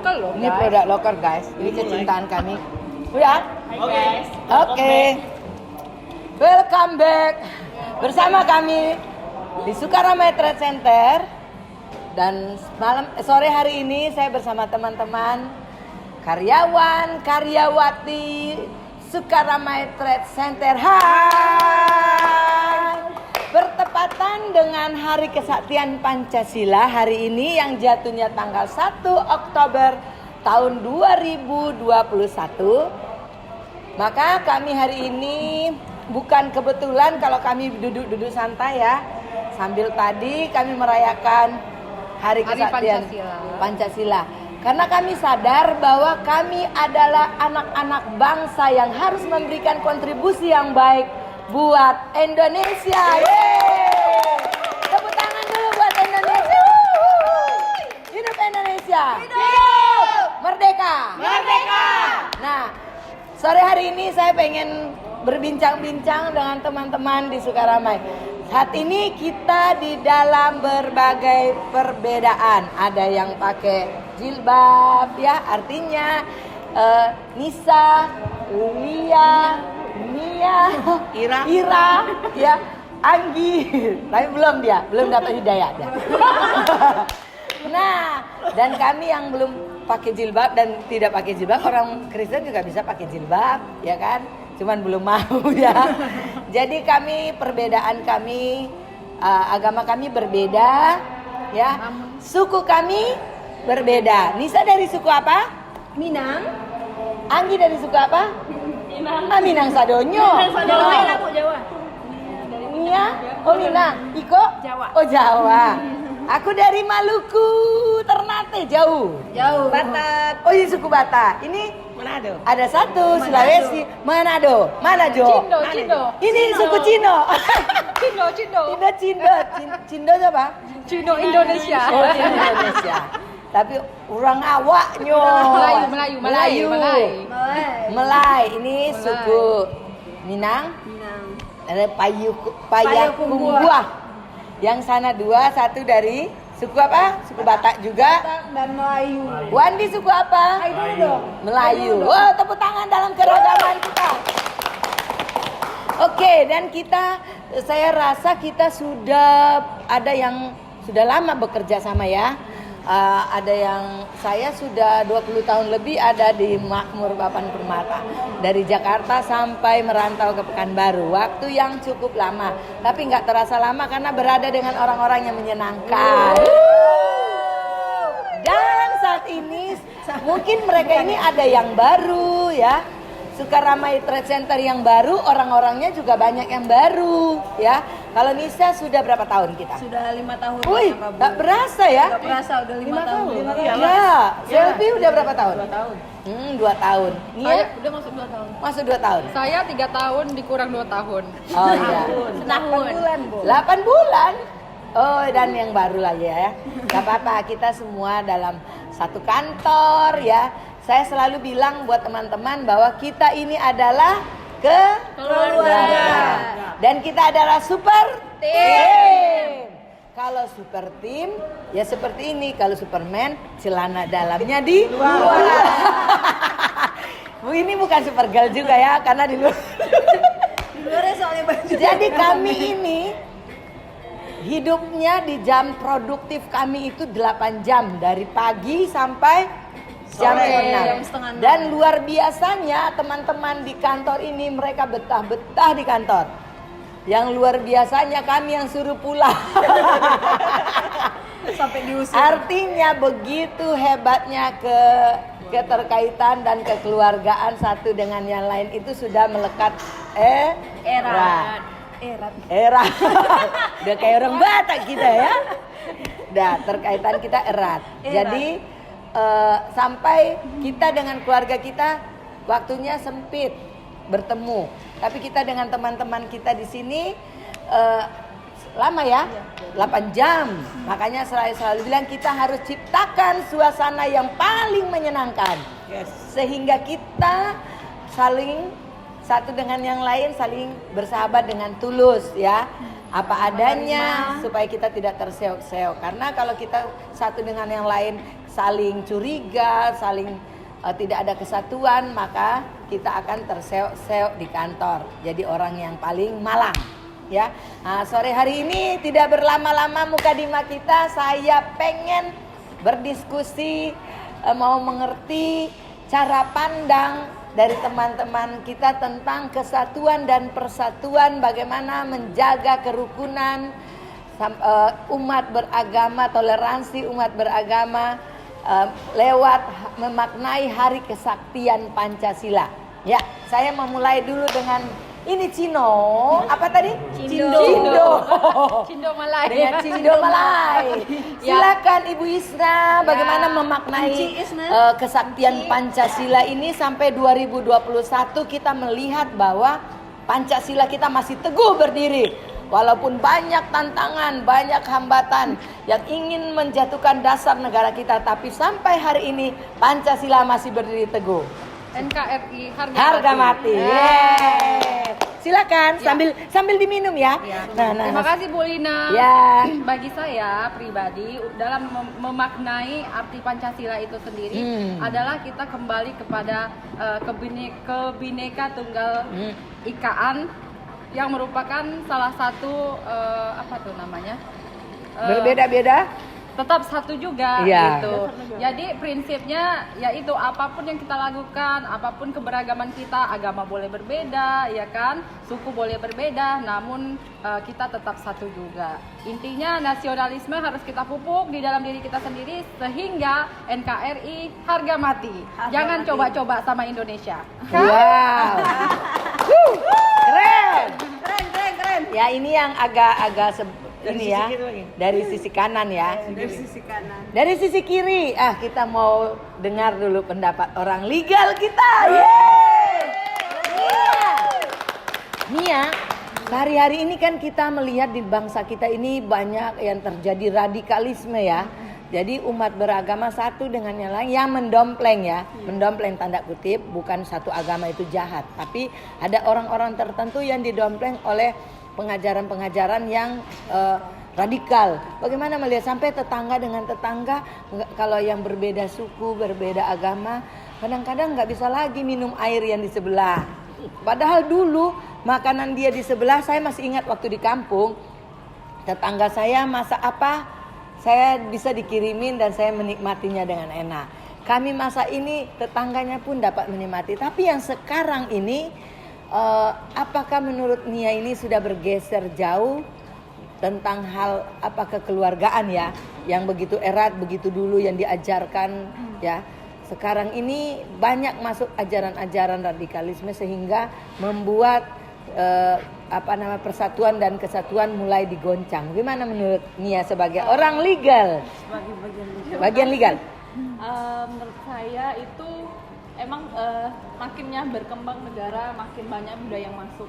lokal loh. Ini produk lokal guys. Ini kecintaan kami. Udah? Guys. Oke. Welcome back bersama kami di Sukaramai Trade Center. Dan sore hari ini saya bersama teman-teman karyawan, karyawati Sukaramai Trade Center. Hai. Bertepatan dengan Hari Kesaktian Pancasila hari ini yang jatuhnya tanggal 1 Oktober tahun 2021. Maka kami hari ini bukan kebetulan kalau kami duduk-duduk santai ya. Sambil tadi kami merayakan Hari Kesaktian Pancasila. Karena kami sadar bahwa kami adalah anak-anak bangsa yang harus memberikan kontribusi yang baik buat Indonesia. Yeay! Tepuk tangan dulu buat Indonesia. Hidup Indonesia. Hidup! Merdeka. Merdeka. Nah, sore hari ini saya pengen berbincang-bincang dengan teman-teman di Sukaramai. Saat ini kita di dalam berbagai perbedaan. Ada yang pakai jilbab ya, artinya Nisa, Lia, Mia, Ira, ya, Anggi. Tapi belum dapat hidayah. Nah, dan kami yang belum pakai jilbab dan tidak pakai jilbab, orang Kristen juga bisa pakai jilbab, ya kan? Cuman belum mau ya. Jadi perbedaan kami, agama kami berbeda, ya. Suku kami berbeda. Nisa dari suku apa? Minang. Anggi dari suku apa? Minang. Minang Sadonyo. Jawa. Aku Jawa. Mia? Oh Minang. Iko? Jawa. Oh Jawa. Aku dari Maluku, Ternate, jauh. Batak. Oh ini suku Batak. Ini Manado. ada satu Sulawesi, Manado. Mana Jo? Cindo. Ini suku Cino. Cindo. Cindo siapa? Cino Indonesia. Oh Cino Indonesia. Tapi orang awaknya. Melayu. Melai. Ini suku Minang. Ada Payakumbuh. Yang sana 2, 1 dari suku apa? Suku Batak juga. Dan Melayu. Wandi suku apa? Melayu. Oh, tepuk tangan dalam keragaman kita. Oke, dan saya rasa kita sudah ada yang sudah lama bekerja sama ya. Ada yang saya sudah 20 tahun lebih ada di Makmur Papan Permata. Dari Jakarta sampai merantau ke Pekanbaru. Waktu yang cukup lama. Tapi nggak terasa lama karena berada dengan orang-orang yang menyenangkan. Dan saat ini mungkin mereka ini ada yang baru ya. Sukaramai Trade Center yang baru, orang-orangnya juga banyak yang baru ya. Kalau Nisa sudah berapa tahun kita? Sudah 5 tahun. Wih, tak berasa ya? Gak berasa, udah 5 tahun. Ya, Selvi udah berapa tahun? 2 tahun. 2 tahun. Saya udah masuk 2 tahun. Masuk 2 tahun. Saya 3 tahun dikurang 2 tahun. Oh iya. 8 bulan, Bu. 8 bulan. Oh, dan yang baru lagi ya. Gak apa-apa, kita semua dalam satu kantor ya. Saya selalu bilang buat teman-teman bahwa kita ini adalah keluarga. Dan kita adalah super team. Kalau super team ya seperti ini. Kalau Superman celana dalamnya di luar. Ini bukan Supergirl juga ya, karena di luar. Di luarnya soalnya baju. Jadi kami ini hidupnya di jam produktif kami itu 8 jam dari pagi sampai jam 6. Dan luar biasanya teman-teman di kantor ini mereka betah-betah di kantor. Yang luar biasanya kami yang suruh pulang. Sampai diusir. Artinya begitu hebatnya keterkaitan dan kekeluargaan satu dengan yang lain itu sudah melekat erat. Udah kayak orang Batak kita ya. Terkaitan kita erat. Jadi sampai kita dengan keluarga kita waktunya sempit bertemu. Tapi kita dengan teman-teman kita di sini lama ya, 8 jam. Makanya selalu bilang kita harus ciptakan suasana yang paling menyenangkan. Sehingga kita saling satu dengan yang lain saling bersahabat dengan tulus ya. apa adanya supaya kita tidak terseok-seok. Karena kalau kita satu dengan yang lain saling curiga, saling tidak ada kesatuan, maka kita akan terseok-seok di kantor. Jadi orang yang paling malang. Ya, nah, sore hari ini tidak berlama-lama Mukadimah kita, saya pengen berdiskusi, mau mengerti cara pandang dari teman-teman kita tentang kesatuan dan persatuan, bagaimana menjaga kerukunan umat beragama, toleransi umat beragama lewat memaknai Hari Kesaktian Pancasila. Ya, saya memulai dulu dengan ini Cino, apa tadi? Cindo. Cindo Malay. Dengan Cindo Malay. Silakan Ibu Isna, bagaimana memaknai kesaktian Pancasila ini sampai 2021 kita melihat bahwa Pancasila kita masih teguh berdiri. Walaupun banyak tantangan, banyak hambatan yang ingin menjatuhkan dasar negara kita, tapi sampai hari ini Pancasila masih berdiri teguh. NKRI harga mati. Silakan sambil diminum ya. Nah. Terima kasih Bu Lina. Ya. Bagi saya pribadi dalam memaknai arti Pancasila itu sendiri adalah kita kembali kepada kebineka tunggal ikaan yang merupakan salah satu berbeda-beda tetap satu juga gitu. Jadi prinsipnya yaitu apapun yang kita lakukan, apapun keberagaman kita, agama boleh berbeda, ya kan, suku boleh berbeda, namun kita tetap satu juga. Intinya nasionalisme harus kita pupuk di dalam diri kita sendiri sehingga NKRI harga mati. Jangan coba-coba sama Indonesia. Wow. Keren. Ya ini yang agak ini ya, dari sisi kanan ya. Dari sisi kanan. Dari sisi kiri, kita mau dengar dulu pendapat orang legal kita. Nia, hari-hari ini kan kita melihat di bangsa kita ini banyak yang terjadi radikalisme ya. Jadi umat beragama satu dengan yang lain yang mendompleng ya, mendompleng tanda kutip, bukan satu agama itu jahat, tapi ada orang-orang tertentu yang didompleng oleh pengajaran-pengajaran yang radikal. Bagaimana melihat sampai tetangga dengan tetangga, kalau yang berbeda suku, berbeda agama, kadang-kadang nggak bisa lagi minum air yang di sebelah. Padahal dulu makanan dia di sebelah, saya masih ingat waktu di kampung, tetangga saya masak apa, saya bisa dikirimin dan saya menikmatinya dengan enak. Kami masak ini, tetangganya pun dapat menikmati. Tapi yang sekarang ini, apakah menurut Nia ini sudah bergeser jauh tentang hal kekeluargaan ya, yang begitu erat, begitu dulu yang diajarkan ya. Sekarang ini banyak masuk ajaran-ajaran radikalisme sehingga membuat persatuan dan kesatuan mulai digoncang. Gimana menurut Nia sebagai orang legal? Sebagai bagian legal. Menurut saya itu emang makinnya berkembang negara, makin banyak budaya yang masuk.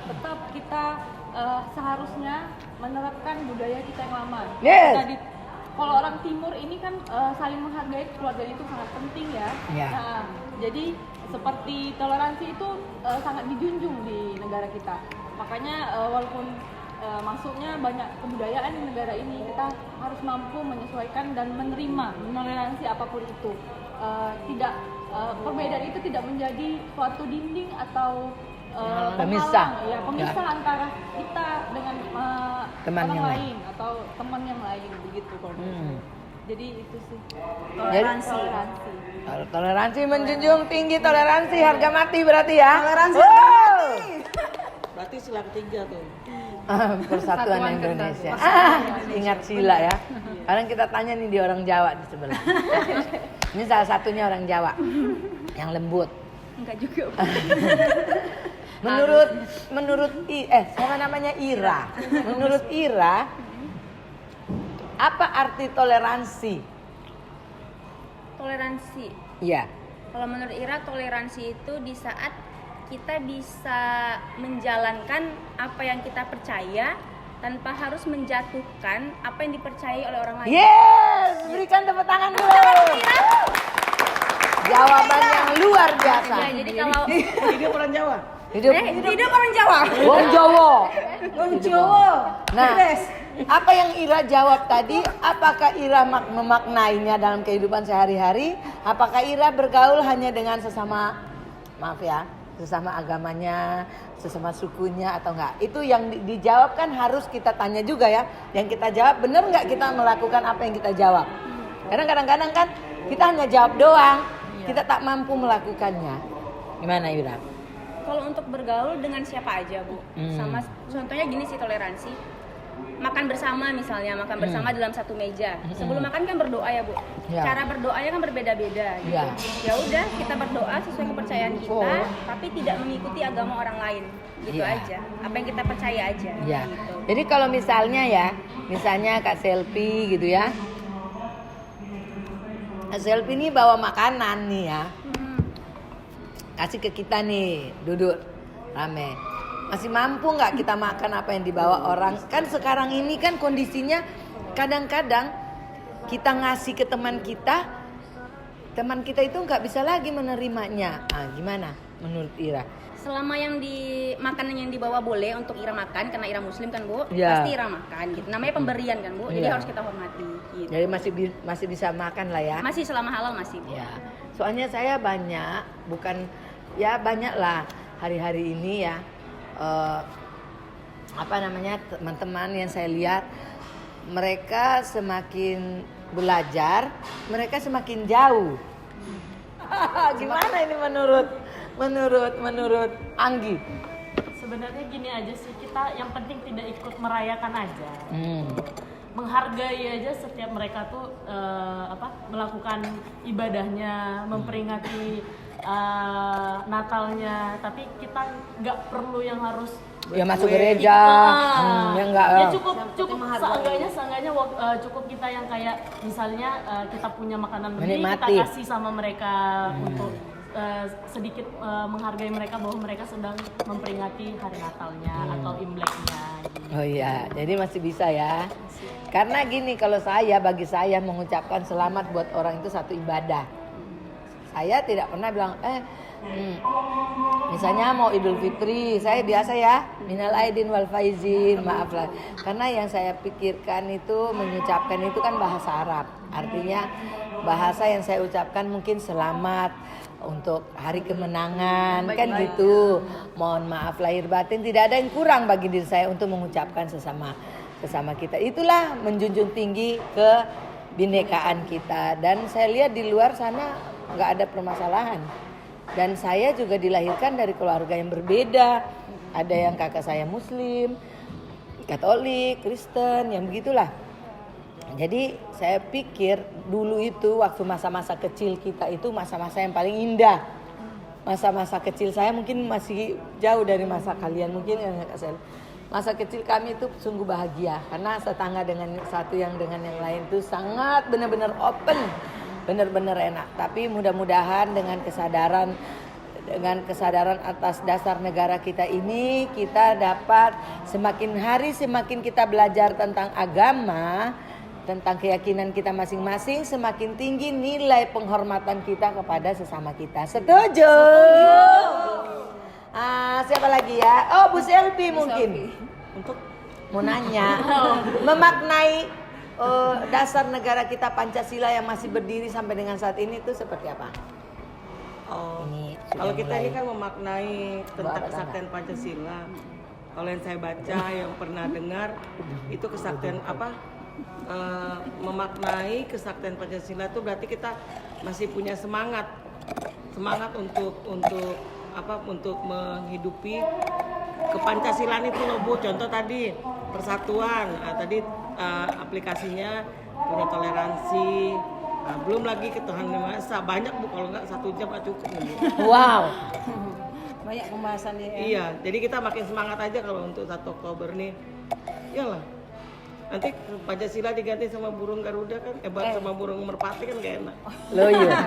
Tetap kita seharusnya menerapkan budaya kita yang lama. Yes. Jadi kalau orang timur ini kan saling menghargai keluarga itu sangat penting ya. Yeah. Nah, jadi seperti toleransi itu sangat dijunjung di negara kita. Makanya walaupun masuknya banyak kebudayaan di negara ini, kita harus mampu menyesuaikan dan menerima toleransi apapun itu. Perbedaan itu tidak menjadi suatu dinding atau pemisah antara kita dengan teman orang yang lain atau teman yang lain begitu kalau jadi itu sih toleransi menjunjung tinggi, toleransi harga mati berarti ya. Toleransi harga mati. Berarti sila ketiga tuh. Persatuan Indonesia. Ingat sila ya. Sekarang kita tanya nih di orang Jawa di sebelah. Ini salah satunya orang Jawa yang lembut. enggak juga. Menurut siapa namanya Ira. Menurut Ira, apa arti toleransi? Toleransi. Iya. Kalau menurut Ira, toleransi itu di saat kita bisa menjalankan apa yang kita percaya tanpa harus menjatuhkan apa yang dipercayai oleh orang lain. Yes, berikan tepuk tangan dulu. Jawaban yang luar biasa. Ya, jadi kalau Jadi dia orang Jawa. Hidup orang Jawa. Wong Jawa. Wong Jawa. Nah, apa yang Ira jawab tadi, apakah Ira memaknainya dalam kehidupan sehari-hari? Apakah Ira bergaul hanya dengan sesama, maaf ya, sesama agamanya, sesama sukunya atau enggak? Itu yang dijawab kan harus kita tanya juga ya. Yang kita jawab benar nggak kita melakukan apa yang kita jawab? Karena kadang-kadang kan kita hanya jawab doang, kita tak mampu melakukannya. Gimana Ira? Kalau untuk bergaul dengan siapa aja, Bu. Sama contohnya gini sih, toleransi. Makan bersama misalnya, makan bersama dalam satu meja. Sebelum makan kan berdoa ya, Bu. Ya. Cara berdoanya kan berbeda-beda gitu. Ya. Ya udah, kita berdoa sesuai kepercayaan kita, tapi tidak mengikuti agama orang lain. Gitu Ya. aja. Apa yang kita percaya aja Ya. gitu. Jadi kalau misalnya ya, misalnya Kak Selfie gitu ya. Kak Selfie ini bawa makanan nih ya. Kasih ke kita nih, duduk rame. Masih mampu nggak kita makan apa yang dibawa orang? Kan sekarang ini kan kondisinya kadang-kadang kita ngasih ke teman kita itu nggak bisa lagi menerimanya. Ah, gimana menurut Ira? Selama yang makanan yang dibawa boleh untuk Ira makan, karena Ira Muslim kan, Bu, Ya. pasti Ira makan gitu. Namanya pemberian kan, Bu, jadi Ya. harus kita hormati gitu. Jadi masih bisa makan lah ya. Masih selama halal masih, Bu. Ya, soalnya saya banyak, banyak lah hari-hari ini ya, teman-teman yang saya lihat, mereka semakin belajar, mereka semakin jauh. Gimana ini menurut Anggi? Sebenarnya gini aja sih, kita yang penting tidak ikut merayakan aja. Hmm. Menghargai aja setiap mereka tuh melakukan ibadahnya, memperingati Natalnya, tapi kita nggak perlu yang harus Ya masuk gereja, ya enggak. ya cukup seenggaknya cukup kita yang kayak misalnya kita punya makanan lebih, Menikmati. kita kasih sama mereka untuk sedikit menghargai mereka bahwa mereka sedang memperingati hari Natalnya atau Imleknya gitu. Oh iya, jadi masih bisa ya. Karena gini, bagi saya mengucapkan selamat buat orang itu satu ibadah. Saya tidak pernah bilang, misalnya mau Idul Fitri, saya biasa ya, minal aidin wal faizin, maaf lah. Karena yang saya pikirkan itu, mengucapkan itu kan bahasa Arab. Artinya bahasa yang saya ucapkan mungkin selamat untuk hari kemenangan, kan gitu. Mohon maaf lahir batin, tidak ada yang kurang bagi diri saya untuk mengucapkan sesama kita. Itulah menjunjung tinggi kebinekaan kita. Dan saya lihat di luar sana nggak ada permasalahan. Dan saya juga dilahirkan dari keluarga yang berbeda. Ada yang kakak saya Muslim, Katolik, Kristen, yang begitulah. Jadi saya pikir dulu itu waktu masa-masa kecil kita itu masa-masa yang paling indah. Masa-masa kecil saya mungkin masih jauh dari masa kalian mungkin ya Kak Sel. Masa kecil kami itu sungguh bahagia karena setangga dengan satu yang dengan yang lain itu sangat benar-benar open, benar-benar enak. Tapi mudah-mudahan dengan kesadaran atas dasar negara kita ini, kita dapat semakin hari semakin kita belajar tentang agama, tentang keyakinan kita masing-masing, semakin tinggi nilai penghormatan kita kepada sesama kita. Setuju? Siapa lagi ya? Oh, Bu Selfie mungkin. Untuk mau nanya, memaknai dasar negara kita Pancasila yang masih berdiri sampai dengan saat ini itu seperti apa? Oh, Ini kalau sudah kita mulai. ini kan memaknai tentang Bawa kesaktian Pancasila. Kalau yang saya baca, yang pernah dengar, itu kesaktian memaknai kesaktian Pancasila itu berarti kita masih punya semangat untuk menghidupi kepancasilaan itu loh Bu. Contoh tadi persatuan, tadi aplikasinya punya toleransi. Belum lagi ketuhanan yang Maha Esa, banyak Bu, kalau nggak 1 jam nggak cukup Bu. Wow. Banyak pembahasan ya. Iya, jadi kita makin semangat aja kalau untuk 1 Oktober nih. Iyalah. Nanti Pancasila diganti sama burung Garuda kan, sama burung merpati kan gak enak. Loh iya.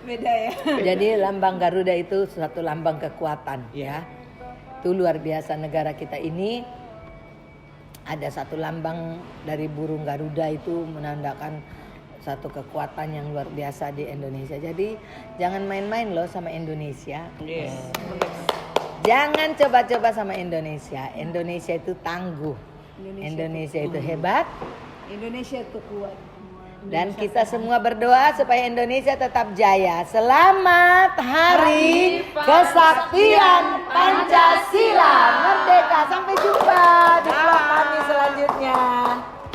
Beda ya. Jadi lambang Garuda itu suatu lambang kekuatan ya. Itu luar biasa negara kita ini. Ada satu lambang dari burung Garuda itu menandakan satu kekuatan yang luar biasa di Indonesia. Jadi jangan main-main loh sama Indonesia. Yes. Jangan coba-coba sama Indonesia. Indonesia itu tangguh. Indonesia itu hebat. Indonesia itu kuat. Dan kita semua berdoa supaya Indonesia tetap jaya. Selamat Hari Kesaktian Pancasila.